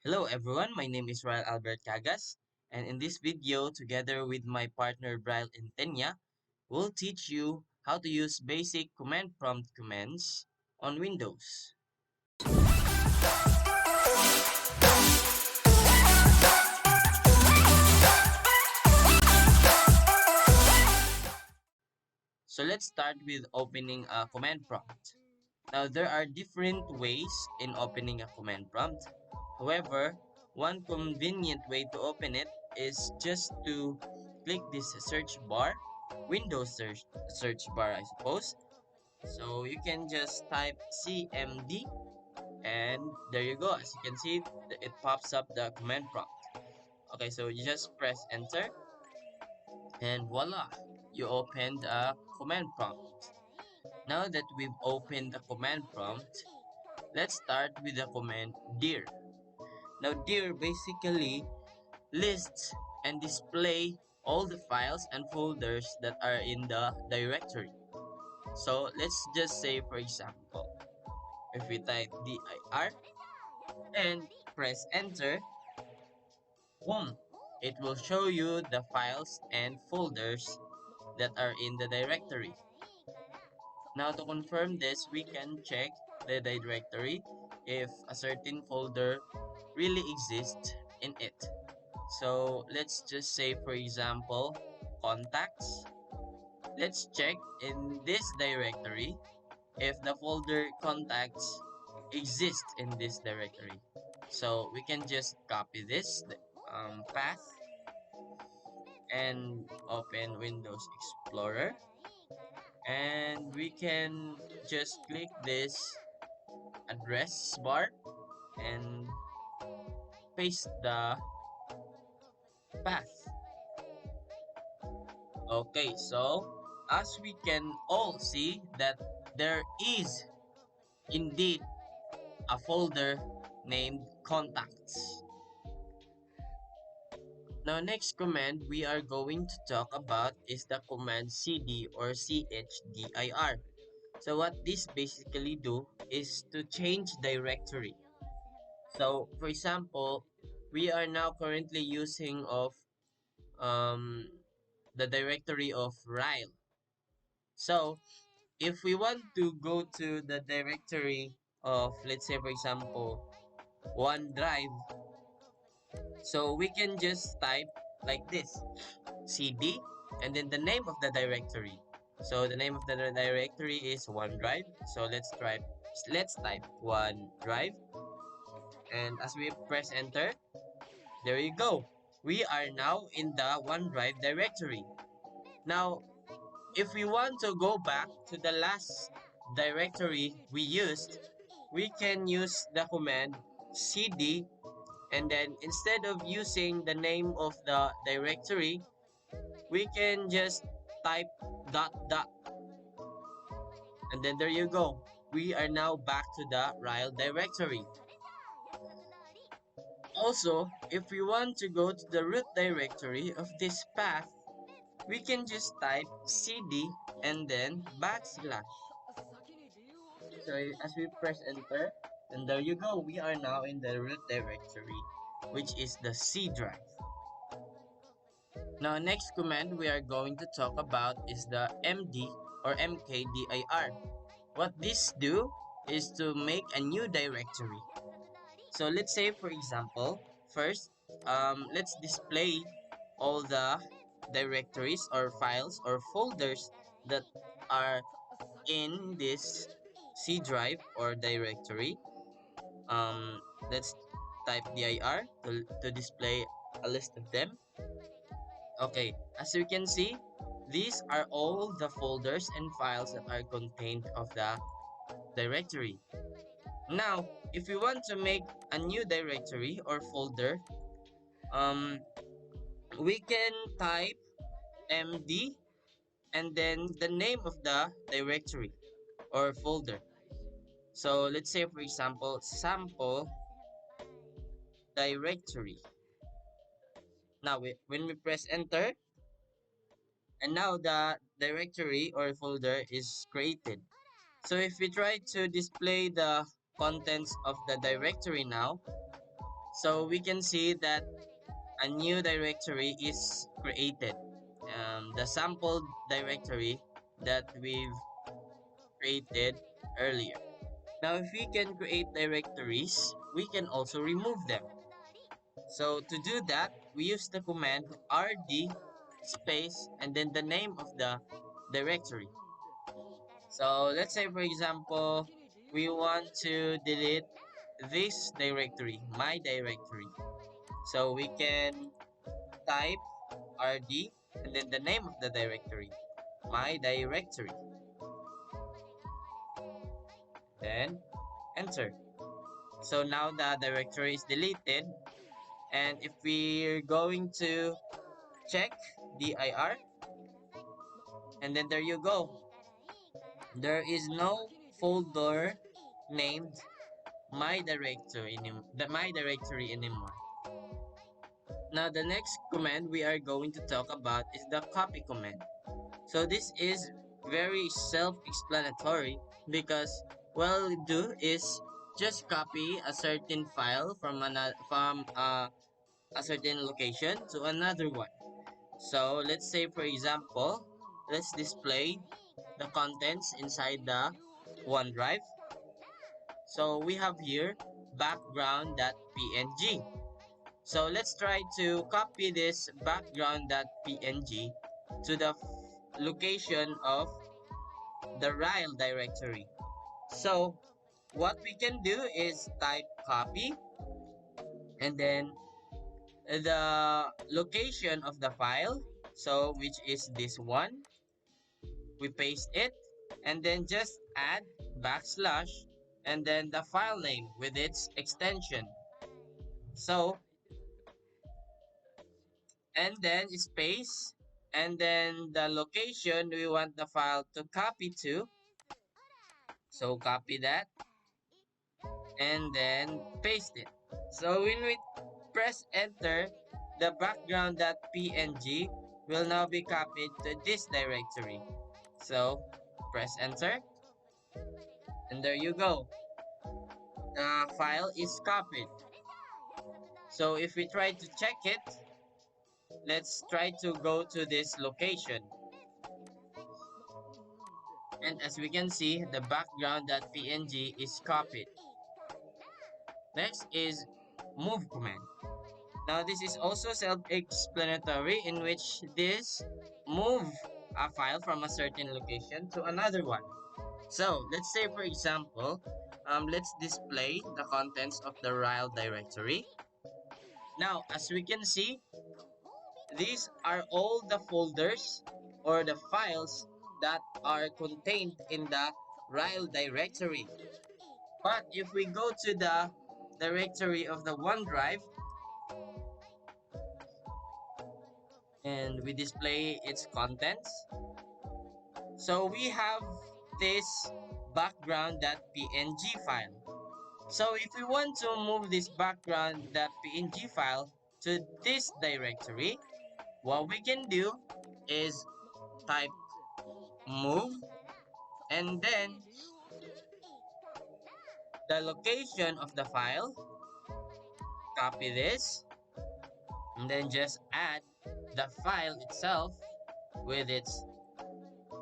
Hello everyone, my name is Rylle Cagas, and in this video, together with my partner Brylle and Entenia, we'll teach you how to use basic command prompt commands on Windows. So let's start with opening a command prompt. Now there are different ways in opening a command prompt. However, one convenient way to open it is just to click this search bar, Windows search bar I suppose. So you can just type CMD and there you go. As you can see, it pops up the command prompt. Okay, so you just press enter and voila, you opened a command prompt. Now that we've opened the command prompt, let's start with the command dir. Now dir basically lists and display all the files and folders that are in the directory. So let's just say for example, if we type dir and press enter, boom, it will show you the files and folders that are in the directory. Now to confirm this, we can check the directory if a certain folder really exists in it. So let's just say for example, contacts. Let's check in this directory if the folder contacts exists in this directory. So we can just copy this path and open Windows Explorer, and we can just click this address bar and paste the path. Okay, so as we can all see that there is indeed a folder named contacts. Now next command we are going to talk about is the command cd or chdir. So what this basically do is to change directory. So for example, we are now currently using of um, the directory of Rylle. So if we want to go to the directory of, let's say for example, OneDrive, so we can just type like this, cd, and then the name of the directory. So the name of the directory is OneDrive. So let's type OneDrive, and as we press enter, there you go. We are now in the OneDrive directory. Now, if we want to go back to the last directory we used, we can use the command cd, and then instead of using the name of the directory, we can just type dot dot, and then there you go. We are now back to the Rylle directory. Also, if we want to go to the root directory of this path, we can just type cd and then backslash. So as we press enter, and there you go, we are now in the root directory, which is the C drive. Now next command we are going to talk about is the md or mkdir. What this do is to make a new directory. So let's say for example, first let's display all the directories or files or folders that are in this C drive or directory. Let's type dir to display a list of them. Okay, as you can see, these are all the folders and files that are contained of the directory. Now, if we want to make a new directory or folder, um, we can type md and then the name of the directory or folder. So let's say for example, sample directory. Now, when we press enter, and now the directory or folder is created. So if we try to display the contents of the directory now, So we can see that a new directory is created. The sample directory that we've created earlier. Now, if we can create directories, we can also remove them. So to do that, we use the command rd space and then the name of the directory. So let's say, for example, we want to delete this directory, my directory. So we can type rd and then the name of the directory, my directory. Then enter. So now the directory is deleted. And if we're going to check dir, and then there you go. There is no folder named my directory anymore. Now the next command we are going to talk about is the copy command. So this is very self-explanatory because what we do is just copy a certain file from a certain location to another one. So let's say, for example, let's display the contents inside the OneDrive. So we have here background.png. So let's try to copy this background.png to the location of the Rylle directory. So what we can do is type copy and then the location of the file, so which is this one, we paste it and then just add backslash and then the file name with its extension. So and then space and then the location we want the file to copy to. So copy that and then paste it. So when we press enter, the background.png will now be copied to this directory. So press enter and there you go. The file is copied. So if we try to check it, let's try to go to this location. And as we can see, the background.png is copied. Next is move command. Now this is also self-explanatory in which this move a file from a certain location to another one. So let's say, for example, let's display the contents of the Rylle directory. Now as we can see, these are all the folders or the files that are contained in the Rylle directory. But if we go to the directory of the OneDrive and we display its contents, so we have this background.png file. So if we want to move this background.png file to this directory, what we can do is type move and then the location of the file, copy this, and then just add the file itself with its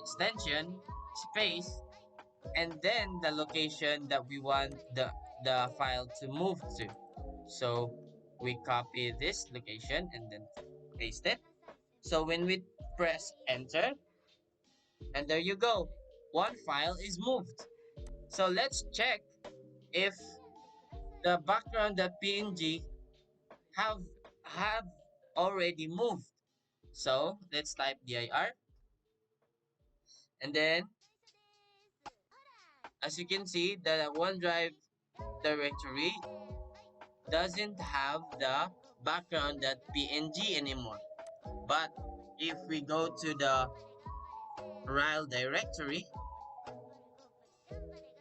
extension, space, and then the location that we want the file to move to. So we copy this location and then paste it. So when we press enter, and there you go, one file is moved. So let's check if the background.png have have already moved. So let's type dir and then as you can see, the OneDrive directory doesn't have the background.png anymore. But if we go to the Rylle directory,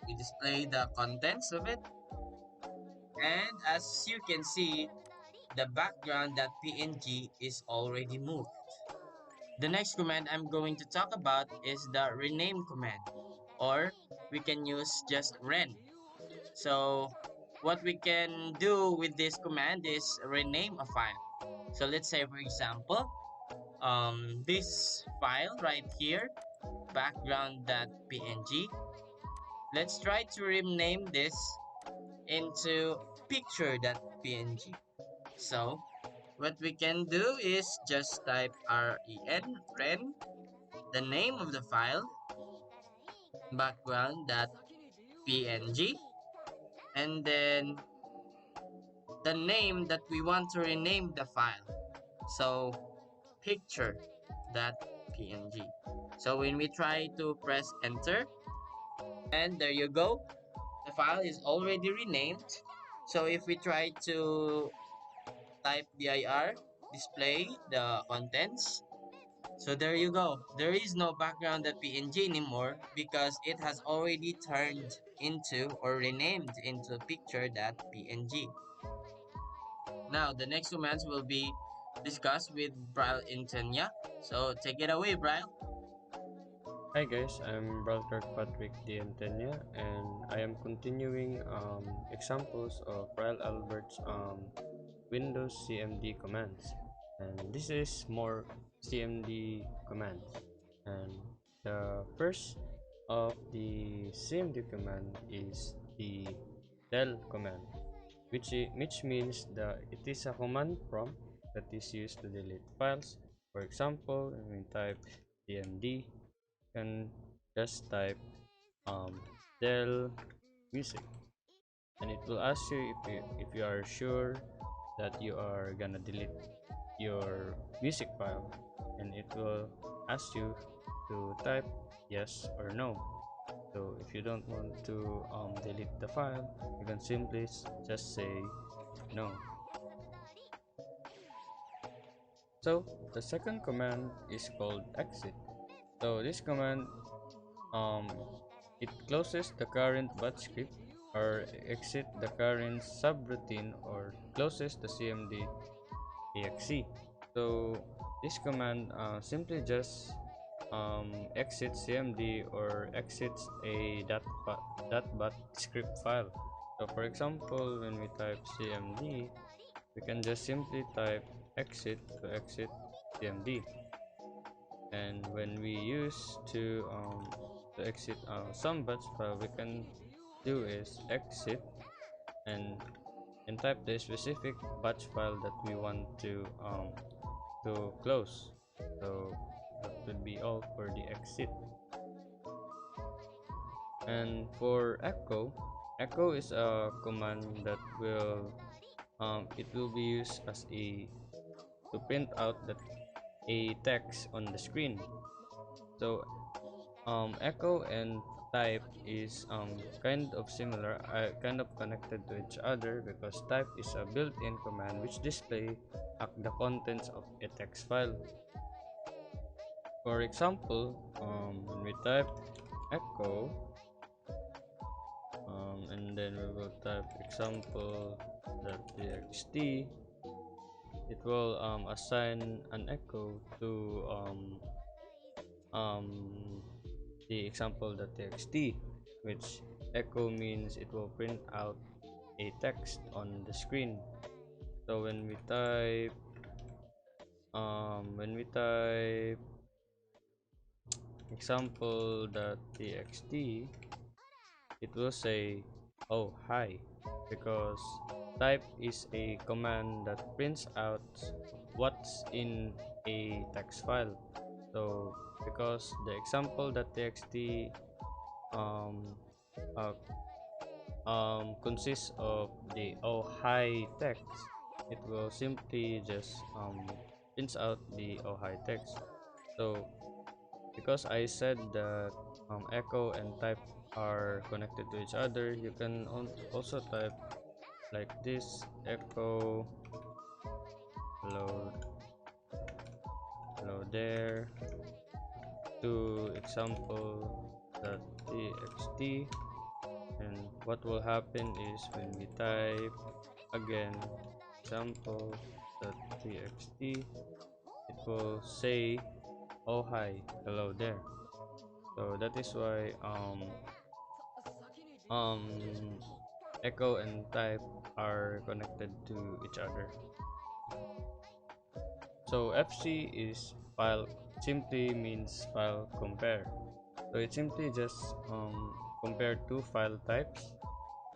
we display the contents of it, and as you can see, the background.png is already moved. The next command I'm going to talk about is the rename command, or we can use just ren. So what we can do with this command is rename a file. So let's say, for example, this file right here, background.png. Let's try to rename this into picture.png. So what we can do is just type ren, the name of the file, background.png, and then the name that we want to rename the file. So picture.png. So when we try to press enter, and there you go, the file is already renamed. So if we try to type dir, display the contents, so there you go. There is no background.png anymore because it has already turned into or renamed into picture.png. Now, the next commands will be discussed with Brylle Entenia. So take it away, Brylle. Hi guys, I'm Brylle Kirkpatrick the Entenia, and I am continuing examples of Ryle Albert's Windows CMD commands, and this is more CMD commands. And the first of the CMD command is the del command, which means that it is a command prompt that is used to delete files. For example, when we type cmd, can just type del music, and it will ask you if you are sure that you are gonna delete your music file, and it will ask you to type yes or no. So if you don't want to delete the file, you can simply just say no. So the second command is called exit. So this command, um, it closes the current batch script or exit the current subroutine or closes the cmd exe. So this command simply just exits cmd or exits a .bat script file. So for example, when we type cmd, we can just simply type exit to exit cmd, and when we use to exit some batch file, we can do is exit and type the specific batch file that we want to close. So that would be all for the exit. And for echo is a command that will it will be used as a to print out a text on the screen. So echo and type is kind of similar, kind of connected to each other, because type is a built-in command which display the contents of a text file. For example, when we type echo, and then we will type example.txt, it will assign an echo to um, the example.txt, which echo means it will print out a text on the screen. So when we type example.txt, it will say oh hi, because type is a command that prints out what's in a text file. So because the example.txt um, uh, consists of the oh hi text, it will simply just prints out the oh hi text. So because I said that echo and type are connected to each other, you can also type like this: echo hello, hello there to example.txt, and what will happen is when we type again example.txt, it will say oh hi, hello there. So that is why um echo and type are connected to each other. So FC is file simply means file compare. So it simply just compare two file types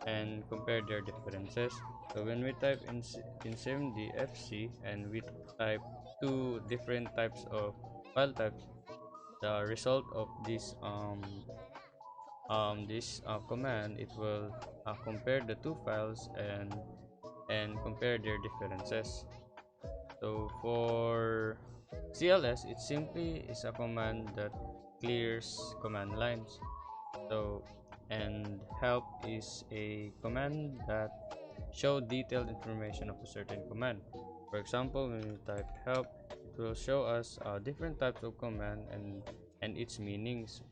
and compare their differences. So when we type in CMD FC and we type two different types of file types, the result of this command, it will compare the two files and compare their differences. So for CLS, it simply is a command that clears command lines. So and help is a command that show detailed information of a certain command. For example, when we type help, it will show us different types of command and its meanings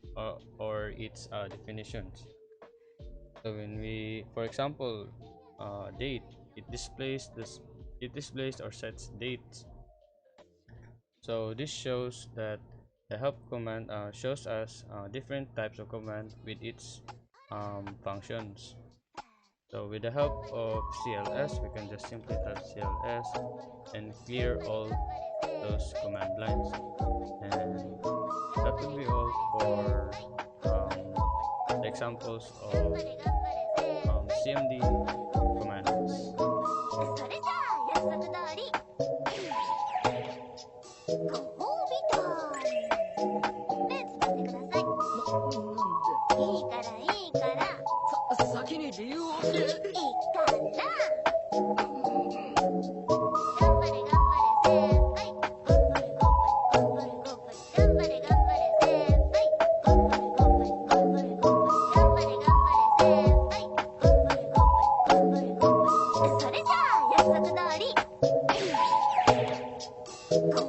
or its definitions. So when we, for example, date, it displays or sets dates. So this shows that the help command shows us different types of command with its functions. So with the help of CLS, we can just simply type CLS and clear all those command lines. And that will be all for the examples of CMD commands. それじゃあ約束通りご褒美タイムで使ってください。いいからいいから先に理由を教えて。いいから頑張れ頑張れ先輩頑張れ頑張れ頑張れ頑張れ頑張れ先輩頑張れ頑張れ頑張れ頑張れ頑張れ頑張れ先輩頑張れ頑張れ頑張れ頑張れそれじゃあ約束通りご